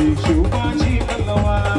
शिवबाची तलवार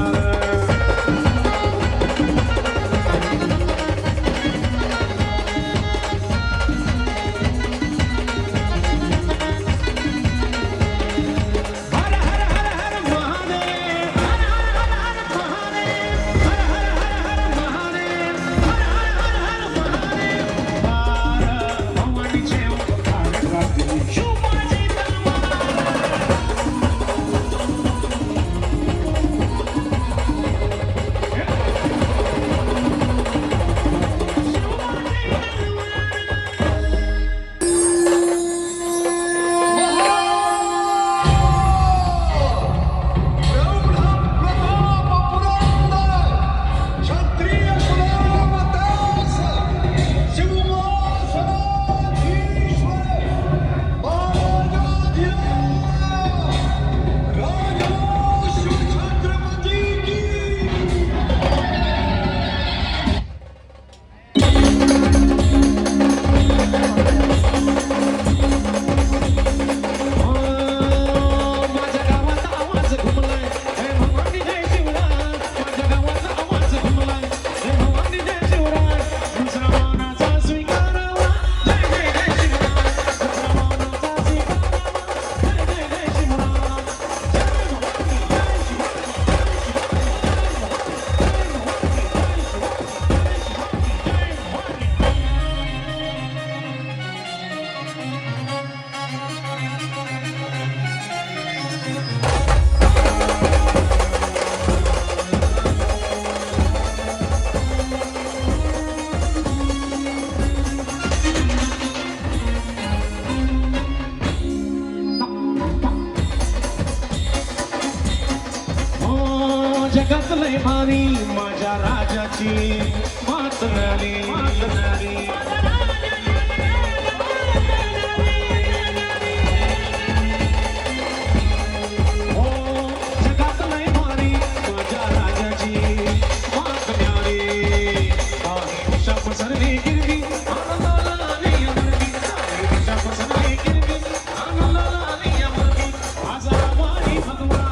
जगात लय भारी माझ्या राजाची मात न्यारी हो जगात लय भारी माझ्या राजाची मात न्यारी दिशा पसरली गिरवी आनंदाला आणि अमरगी दिशा पसरली गिरवी आनंदाला आणि अमरगी माझा वाणी भगवा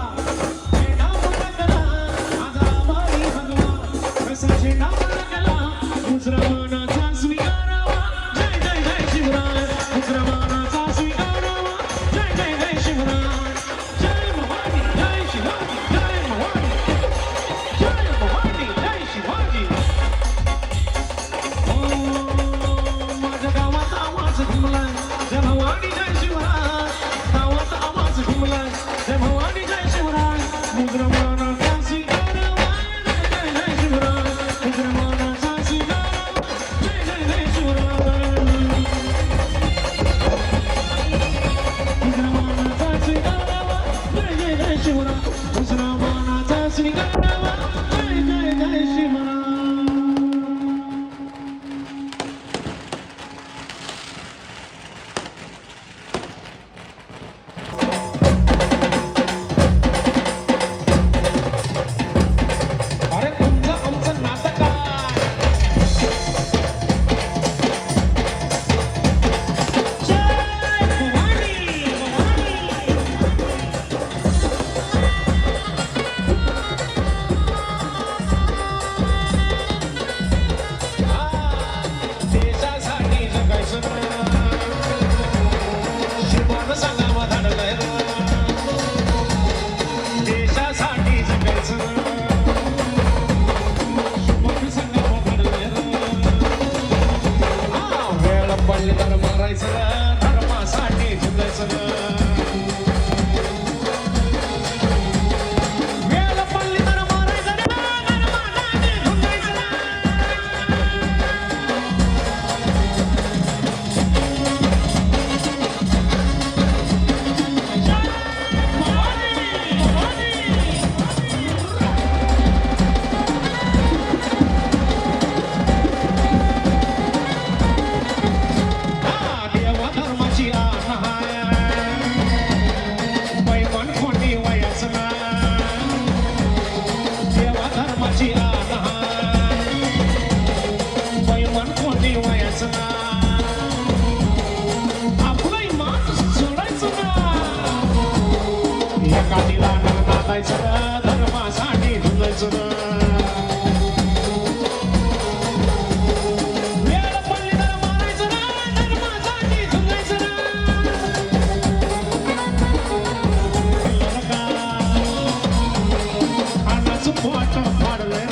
पोटाच पोट फाडलं र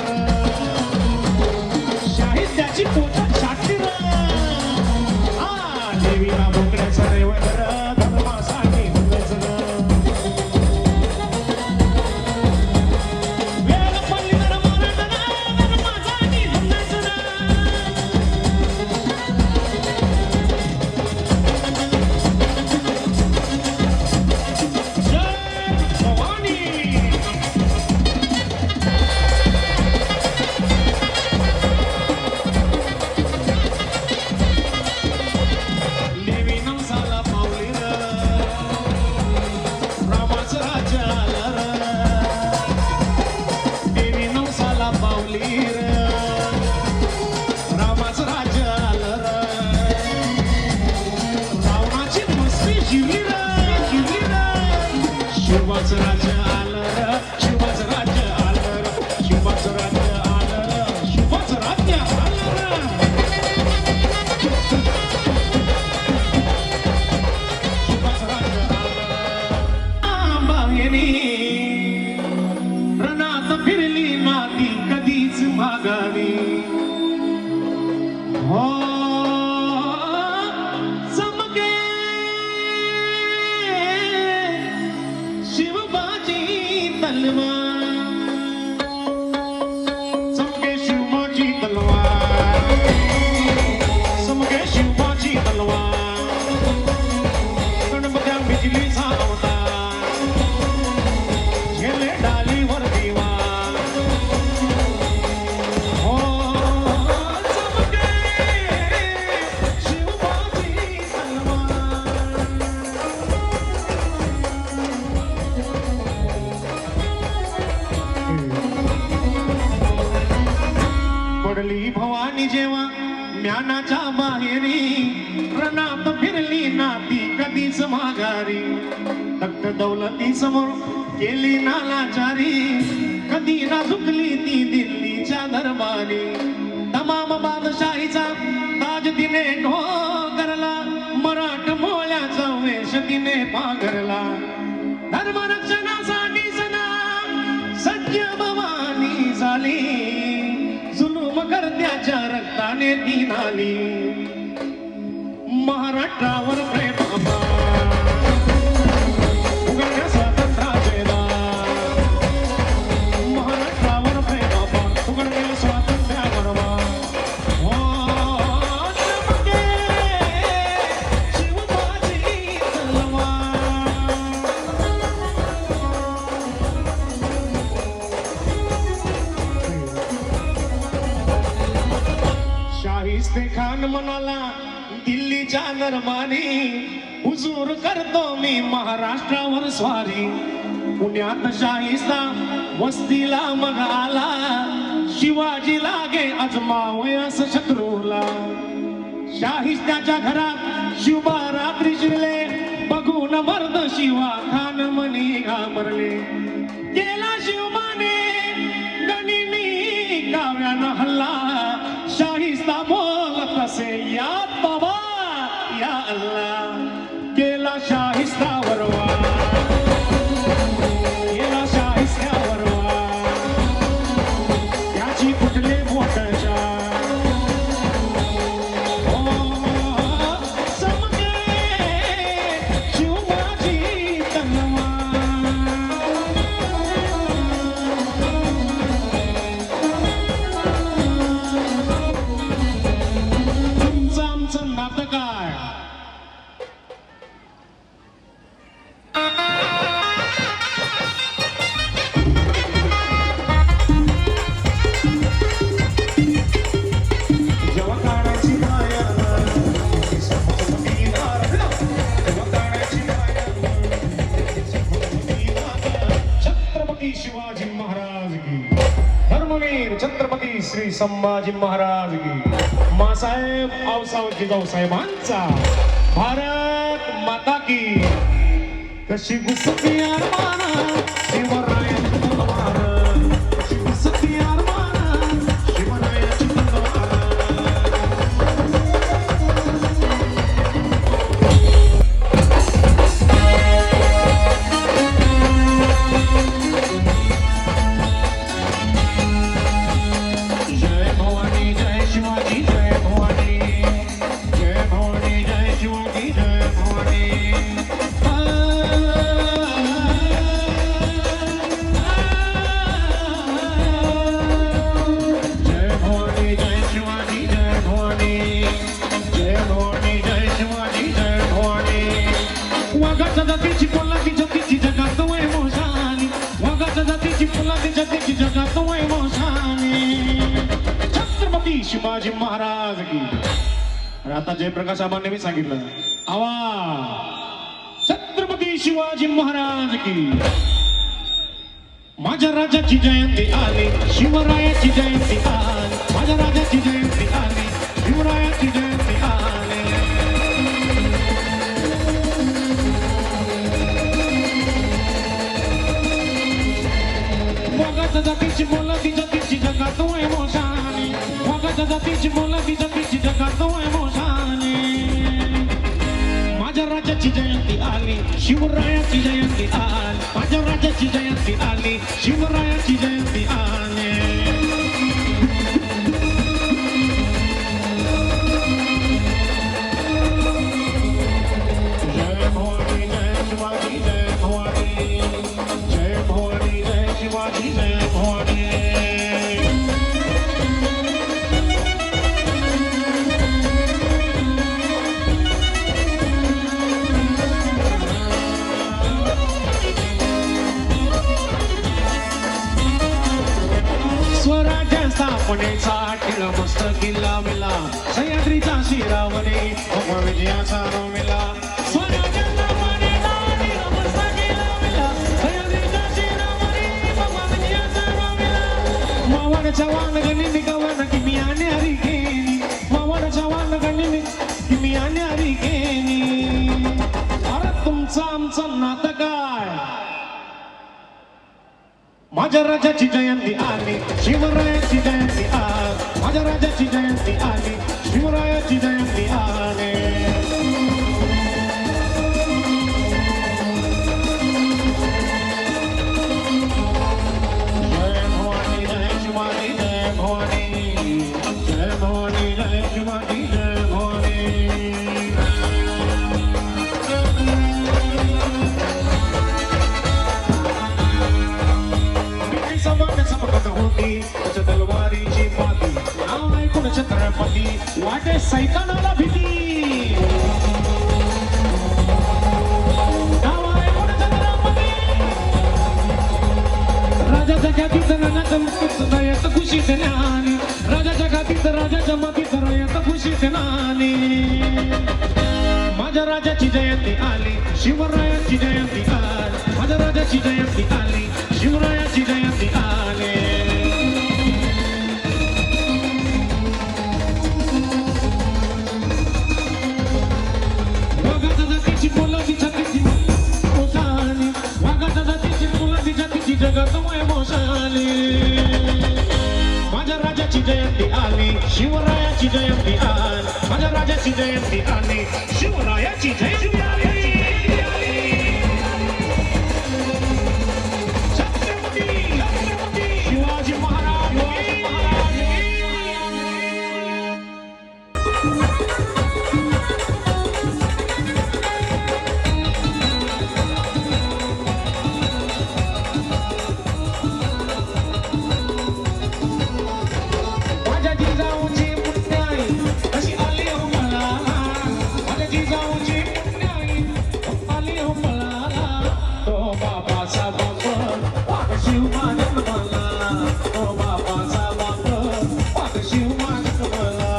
शाहिस्त्याची पोट छाटली र देवीला बोकड्याचं नैवेद्य र धर्मासाठी हुंडायचं र वेळ पडली तर मरण र धर्मासाठी हुंडायचं र शिवाचं राज्य आलं र शिवाचं राज्य आलं र शिवाचं राज्य आलं र शिवाचं राज्य आलं र शिवाचं राज्य आलं बाहेरी रणात फिरली नाती कधीच माघारी हो चमके शिवाची तलवार चमके शिवाची तलवार गणपत्या बिजलीचा अवतार झेले डालीवर दिवा हो चमके शिवाची तलवार पडली भवानी जेव्हा ज्ञानाच्या बाहेरी रणात फिरली नाती कधीच माघारी तख्त दौलती समोर केली नालाचारी कधी ना झुकली ती दिल्लीच्या दरबारी तमाम बादशाहीचा ताज तिने ढोकरला मराठ मोळ्याचा वेश तिने पांघरला धर्मरक्षणासाठी सना सज्ज भवानी झाली करत्याच्या रक्ताने ती नाली महाराष्ट्रावर प्रेम उघडल्या स्वातंत्र्याचे दार महाराष्ट्रावर प्रेम उघडल्या स्वातंत्र्यावर हो चमके शिवबाची तलवार शाहिस्ते खान म्हणाला दिल्लीच्या दरबारी हुजूर करतो मी महाराष्ट्रावर स्वारी पुण्यात शाहिस्ता वस्तीला मग आला शिवाजी लागे अजमावयास शत्रूला शाहिस्त्याच्या घरात शिवबा रात्री शिरले बघून मर्द शिवा खान मनी घाबरले गेला शिवबाने गणिनी काव्यानं हल्ला शाहिस्ता बोल कसे या बाबा या अल्लाह गेला शाहिस्ता वरवा गेला शाहिस्ता वरवा याची कुठले मोठ्याच्या चमके शिवबाची तलवार शिवाजी महाराज की धर्मवीर छत्रपती श्री संभाजी महाराज की मासाहेब आवसाव जिजाऊसाहेबांचा भारत माता की कशी घुसती अरमाना शिवरायांची तलवार कशी घुसती अरमाना शिवरायांची तलवार वाघाच्या जातीची फुलाची जातीची जगात वैभवशाली छत्रपती शिवाजी महाराज की. अरे आता जयप्रकाश आबांनी मी सांगितलं आवाज छत्रपती शिवाजी महाराज की. माझ्या राजाची जयंती आली शिवरायाची जयंती आली माझ्या राजाची जयंती आली शिवरायाची जयंती आली. वाघाच्या जातीची बोलाची जातीची जगात वैभवशाली वाघाच्या जातीची बोलाची जातीची जगात वैभवशाली. माझ्या राजाची जयंती आली शिवरायाची जयंती आली माझ्या राजाची जयंती आली शिवरायाची जयंती आली. जय भवानी जय शिवाजी जय भवानी जय भवानी जय शिवाजी जय भवानी. स्वराज्य स्थापनेचा टिळा मस्तकी लावला सह्याद्रीचा शिरावणे भगवा विजयाचा रोमिला. स्वराज्य स्थापनेचा टिळा मस्तकी लावला सह्याद्रीचा शिरावणे भगवा विजयाचा रोमिला. मावळच्या वानगणी गवन किमी आणि हरी घेणी मावळच्या वानगणी किमी आणि हरी घेणी. अरे तुमचं आमचं नातं काय. माझ्या राजाची जयंती आली शिवरायाची जयंती आली माझ्या राजाची जयंती आली शिवरायाची जयंती आली. जय भवानी जय शिवाजी जय भवानी जय भवानी जय शिवाजी जय भवानी. होती त्याच्या तलवारीची पाती नाव ऐकून छत्रपती वाटे सैतानाला भीती. नाव ऐकून छत्रपती राजाच्या खातीत राजाच्या दयेत खुशीत ज्ञानी राजाच्या खातीत राजाच्या मातीत रयत खुशीत नानी. माझ्या राजाची जयंती आली शिवरायाची जयंती आली माझ्या राजाची जयंती आली शिवरायाची जयंती आली. वाघाच्या जातीची बोलाची छातीची मोशाली वाघाच्या जातीची बोलाची छातीची जगात वैभवशाली. माझ्या राजाची जयंती आली शिवरायाची जयंती आली माझ्या राजाची जयंती आली शिवरायाची जयंती आली. शिवाजी महाराज माझ्या जिजाऊची पुण्याई अशी आली हो मला माझ्या जिजाऊची पुण्याई आली हो मला. तो बाबाचा बाप वाघ शिव मानत मला तो बाबाचा बाप वाघ शिव मानत मला.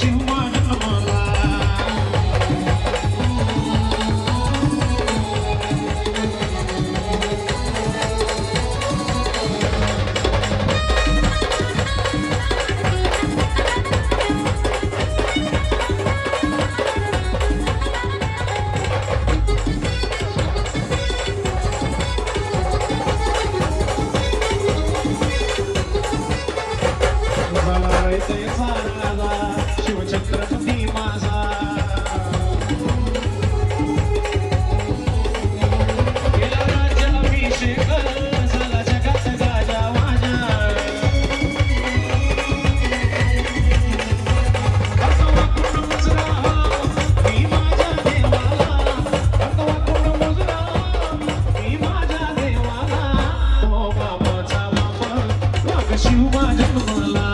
शिवमा जन्मला शिवछत्रपती माझा गेला राज्याभिषेक झाला जगात गाजा वाजा भगवा कुंड मुजरा मी माझ्या देवाला भगवा कुंड मुजरा मी माझ्या देवाला ओ बाबाचा बाबा वाघ शिवमा जन्मला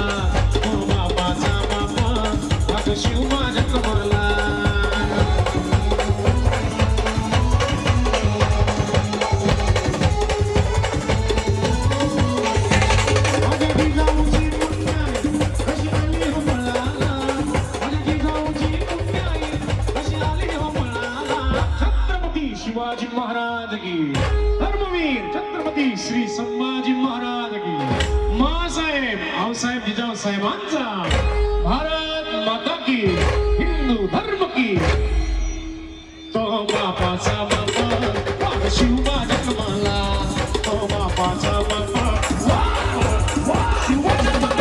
शिवमा जन्मला माझ्या जिजाऊची पुण्याई कशी आली हो मळाला माझ्या जिजाऊची पुण्याई कशी आली हो मळाला छत्रपती शिवाजी महाराज की धर्मवीर छत्रपती श्री संभाजी महाराज की मासाहेब आऊसाहेब जिजाऊ साहेबांचा भारत माता की हिंदू धर्म की तो बापाचा बापा वाघ शिवमा जन्मला तो बापाचा बापा शिवमा जन्मला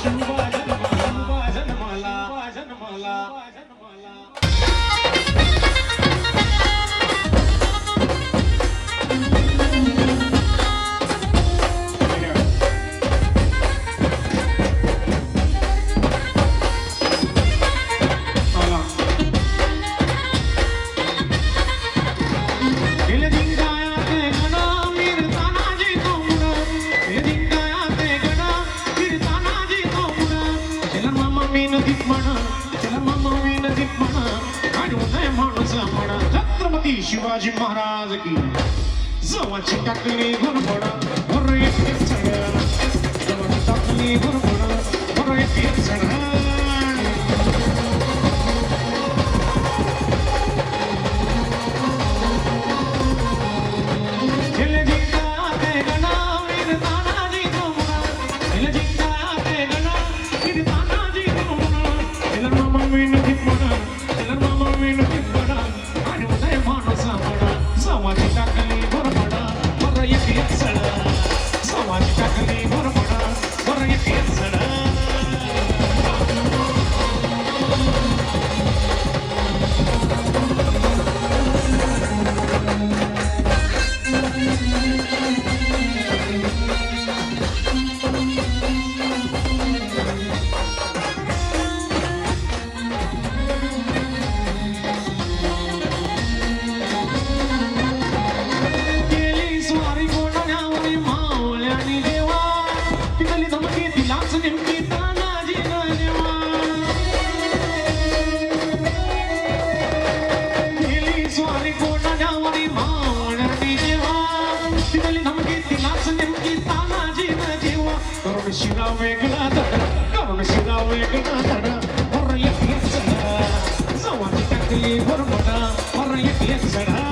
शिवमा जन्मला जन्मला छत्रपती शिवाजी महाराज की जवाची टाकली घुरपडा वर एक चढा जवाची टाकली घुरपडा वर एक चढा शिरा वेगळा करून शिरा वेगळा धडा वर एक चढा जवाची टाकली घुरपडा वर एक चढा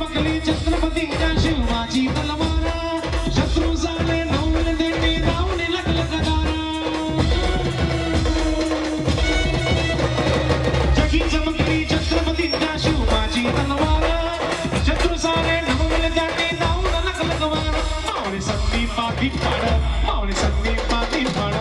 चमकली छत्रपतीच्या शिवाची तलवार शत्रू झाले नवल देणे धावणे लागलं गदारा जगी चमकली छत्रपतीच्या शिवाची तलवार शत्रू झाले नवल देणे धावणं लागलं गदारा मावळे संदीपाची फाड मावळे संदीपाची फाड